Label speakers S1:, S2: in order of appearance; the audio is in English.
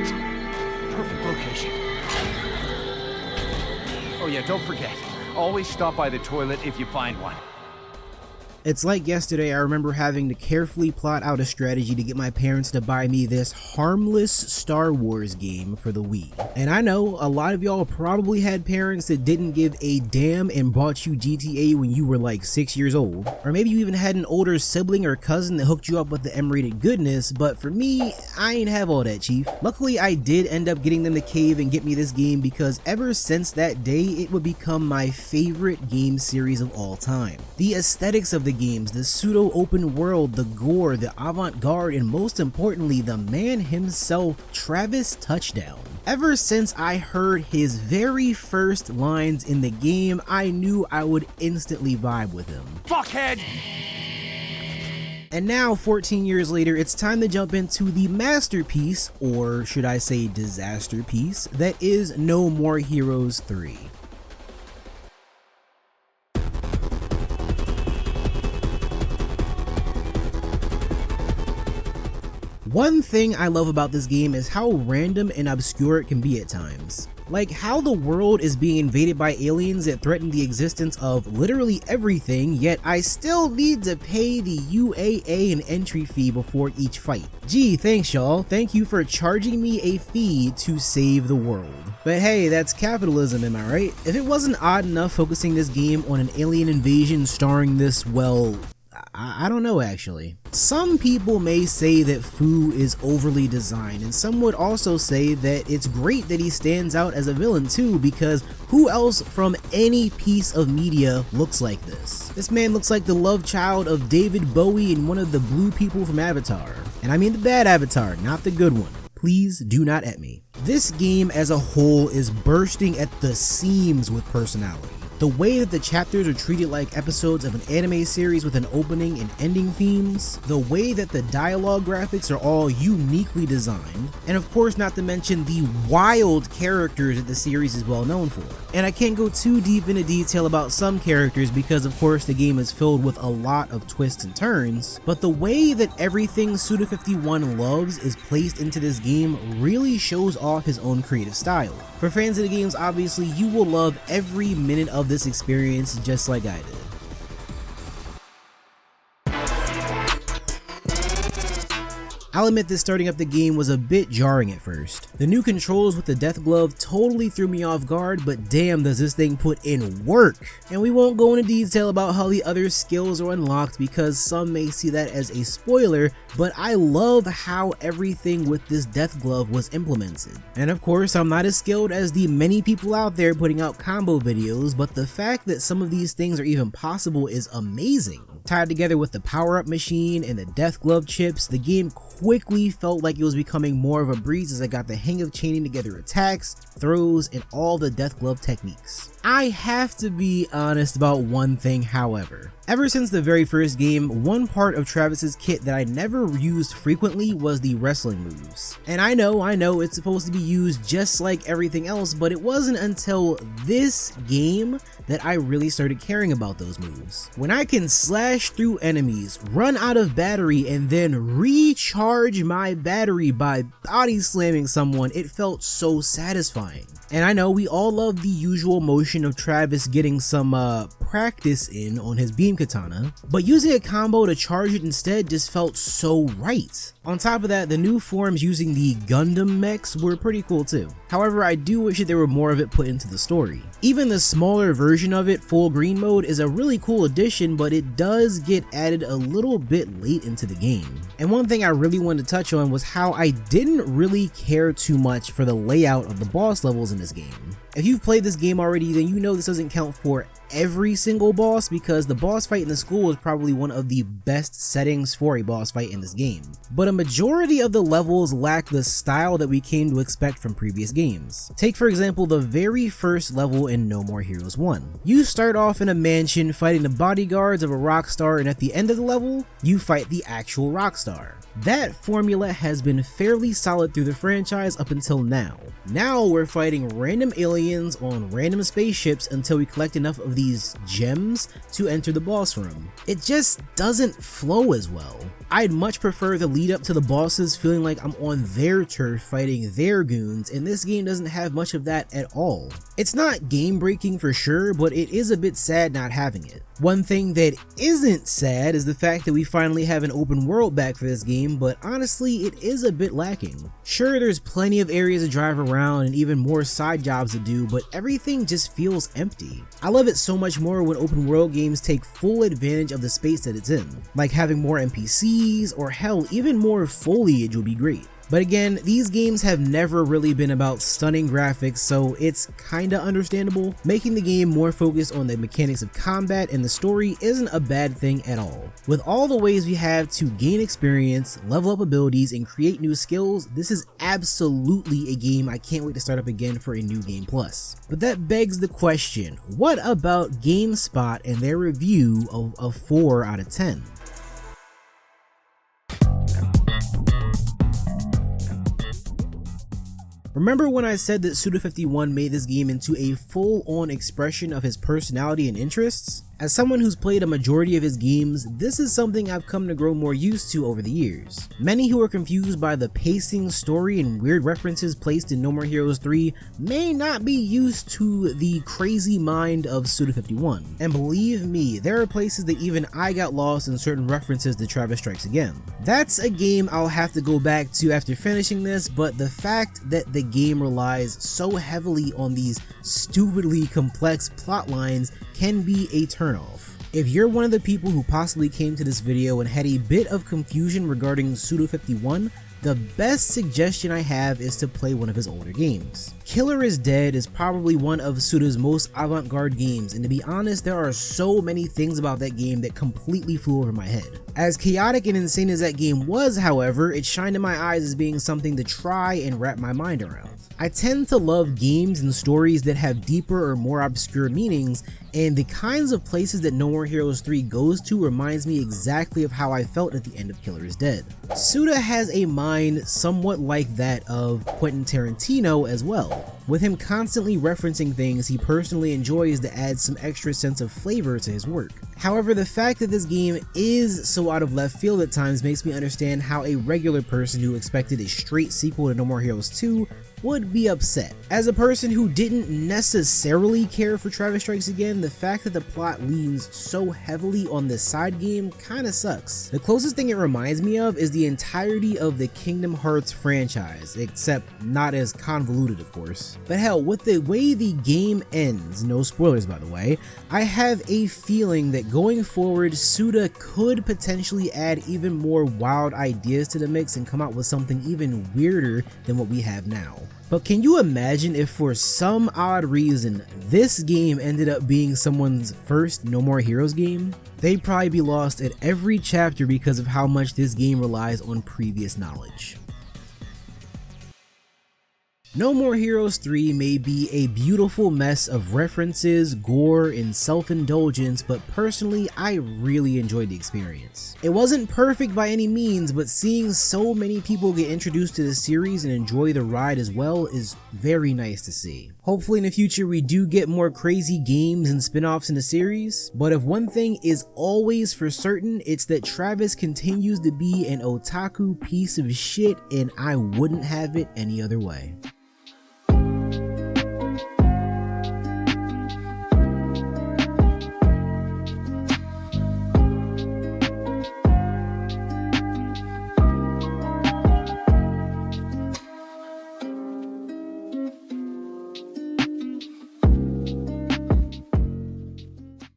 S1: it! Perfect location. Oh yeah, don't forget, always stop by the toilet if you find one.
S2: It's like yesterday, I remember having to carefully plot out a strategy to get my parents to buy me this harmless Star Wars game for the Wii. And I know a lot of y'all probably had parents that didn't give a damn and bought you GTA when you were like 6 years old. Or maybe you even had an older sibling or cousin that hooked you up with the M-rated goodness, but for me, I ain't have all that, chief. Luckily, I did end up getting them to cave and get me this game because ever since that day, it would become my favorite game series of all time. The aesthetics of the games, the pseudo-open world, the gore, the avant-garde, and most importantly, the man himself, Travis Touchdown. Ever since I heard his very first lines in the game, I knew I would instantly vibe with him.
S1: Fuckhead!
S2: And now, 14 years later, it's time to jump into the masterpiece, or should I say disaster piece, that is No More Heroes 3. One thing I love about this game is how random and obscure it can be at times. Like how the world is being invaded by aliens that threaten the existence of literally everything, yet I still need to pay the UAA and entry fee before each fight. Gee, thanks y'all, thank you for charging me a fee to save the world. But hey, that's capitalism, am I right? If it wasn't odd enough focusing this game on an alien invasion starring this, well, I don't know actually. Some people may say that Fu is overly designed, and some would also say that it's great that he stands out as a villain too, because who else from any piece of media looks like this? This man looks like the love child of David Bowie and one of the blue people from Avatar. And I mean the bad Avatar, not the good one. Please do not at me. This game as a whole is bursting at the seams with personality. The way that the chapters are treated like episodes of an anime series with an opening and ending themes, the way that the dialogue graphics are all uniquely designed, and of course not to mention the wild characters that the series is well known for. And I can't go too deep into detail about some characters because of course the game is filled with a lot of twists and turns, but the way that everything Suda51 loves is placed into this game really shows off his own creative style. For fans of the games, obviously you will love every minute of this experience just like I did. I'll admit that starting up the game was a bit jarring at first. The new controls with the death glove totally threw me off guard, but damn does this thing put in work! And we won't go into detail about how the other skills are unlocked because some may see that as a spoiler, but I love how everything with this death glove was implemented. And of course, I'm not as skilled as the many people out there putting out combo videos, but the fact that some of these things are even possible is amazing. Tied together with the power-up machine and the death glove chips, the game quickly felt like it was becoming more of a breeze as I got the hang of chaining together attacks, throws, and all the death glove techniques. I have to be honest about one thing, however. Ever since the very first game, one part of Travis's kit that I never used frequently was the wrestling moves. And I know it's supposed to be used just like everything else, but it wasn't until this game that I really started caring about those moves. When I can slash through enemies, run out of battery, and then recharge my battery by body slamming someone, it felt so satisfying. And I know we all love the usual motion of Travis getting some practice in on his beam katana, but using a combo to charge it instead just felt so right. On top of that, the new forms using the Gundam mechs were pretty cool too. However, I do wish that there were more of it put into the story. Even the smaller version of it, full green mode, is a really cool addition, but it does get added a little bit late into the game. And one thing I really wanted to touch on was how I didn't really care too much for the layout of the boss levels in this game. If you've played this game already, then you know this doesn't count for every single boss, because the boss fight in the school is probably one of the best settings for a boss fight in this game. But a majority of the levels lack the style that we came to expect from previous games. Take for example the very first level in No More Heroes 1. You start off in a mansion fighting the bodyguards of a rock star, and at the end of the level, you fight the actual rock star. That formula has been fairly solid through the franchise up until now. Now we're fighting random aliens on random spaceships until we collect enough of these gems to enter the boss room. It just doesn't flow as well. I'd much prefer the lead up to the bosses feeling like I'm on their turf fighting their goons, and this game doesn't have much of that at all. It's not game breaking for sure, but it is a bit sad not having it. One thing that isn't sad is the fact that we finally have an open world back for this game, but honestly it is a bit lacking. Sure, there's plenty of areas to drive around and even more side jobs to do, but everything just feels empty. I love it so much more when open world games take full advantage of the space that it's in, like having more NPCs, or hell, even more foliage would be great. But again, these games have never really been about stunning graphics, so it's kinda understandable. Making the game more focused on the mechanics of combat and the story isn't a bad thing at all. With all the ways we have to gain experience, level up abilities, and create new skills, this is absolutely a game I can't wait to start up again for a new game plus. But that begs the question, what about GameSpot and their review of a 4 out of 10? Remember when I said that Suda51 made this game into a full-on expression of his personality and interests? As someone who's played a majority of his games, this is something I've come to grow more used to over the years. Many who are confused by the pacing, story, and weird references placed in No More Heroes 3 may not be used to the crazy mind of Suda51. And believe me, there are places that even I got lost in certain references to Travis Strikes Again. That's a game I'll have to go back to after finishing this, but the fact that the game relies so heavily on these stupidly complex plot lines can be a turnoff. If you're one of the people who possibly came to this video and had a bit of confusion regarding Suda51, the best suggestion I have is to play one of his older games. Killer is Dead is probably one of Suda's most avant-garde games, and to be honest, there are so many things about that game that completely flew over my head. As chaotic and insane as that game was, however, it shined in my eyes as being something to try and wrap my mind around. I tend to love games and stories that have deeper or more obscure meanings, and the kinds of places that No More Heroes 3 goes to reminds me exactly of how I felt at the end of Killer is Dead. Suda has a mind somewhat like that of Quentin Tarantino as well, with him constantly referencing things he personally enjoys to add some extra sense of flavor to his work. However, the fact that this game is so out of left field at times makes me understand how a regular person who expected a straight sequel to No More Heroes 2 would be upset. As a person who didn't necessarily care for Travis Strikes Again, the fact that the plot leans so heavily on the side game kinda sucks. The closest thing it reminds me of is the entirety of the Kingdom Hearts franchise, except not as convoluted of course. But hell, with the way the game ends, no spoilers by the way, I have a feeling that going forward, Suda could potentially add even more wild ideas to the mix and come out with something even weirder than what we have now. But can you imagine if for some odd reason this game ended up being someone's first No More Heroes game? They'd probably be lost at every chapter because of how much this game relies on previous knowledge. No More Heroes 3 may be a beautiful mess of references, gore, and self-indulgence, but personally, I really enjoyed the experience. It wasn't perfect by any means, but seeing so many people get introduced to the series and enjoy the ride as well is very nice to see. Hopefully in the future we do get more crazy games and spin-offs in the series, but if one thing is always for certain, it's that Travis continues to be an otaku piece of shit, and I wouldn't have it any other way.